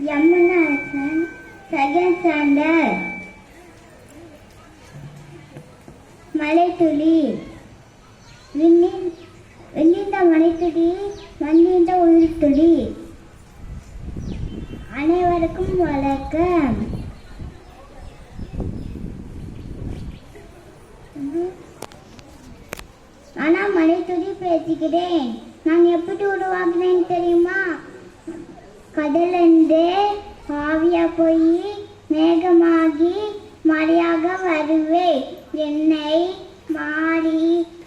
யமுனாசன் second standard. மலைத்துளி விண்ணிந்த மலைத்துளி மண்ணிந்த உயிர்த்துளி. அனைவருக்கும் வணக்கம். நான் மலைத்துளி பேசுகிறேன். நான் எப்படி உருவாக்குறேன் தெரியுமா? கடலிருந்து ஆவியா போய் மேகமாகி மழையாக வருவேன். என்னை மாறி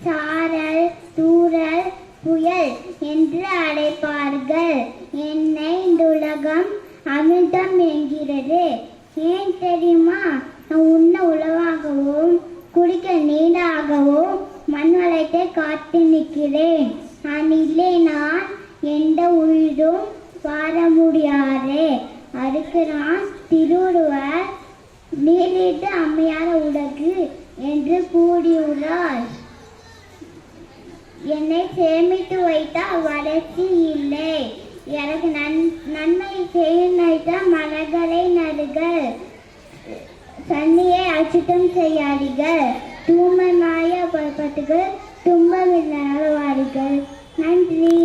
சாரல் தூறல் புயல் என்று அழைப்பார்கள். என்னை இந்த உலகம் அமிர்தம் என்கிறது. ஏன் தெரியுமா? நான் உண்ண உணவாகவும் குடிக்க நீராகவும் மண் வளத்தை காத்து நிற்கிறேன். நான் இல்லைனால் எந்த உயிரும் வாழ முடியாது. அதுக்குதான் திருவள்ளுவர் நீரிட்டு அமையாத உலகு என்று கூறியுள்ளார். என்னை சேமித்து வைத்தால் வளர்ச்சி இல்லை. எனக்கு நன்மை செய்ய மலர்களை நடுகள். தண்ணியை அசுத்தம் செய்யாதீர்கள். தூய்மையாய பட்டுகள் துன்பமில்லாத வாருங்கள். நன்றி.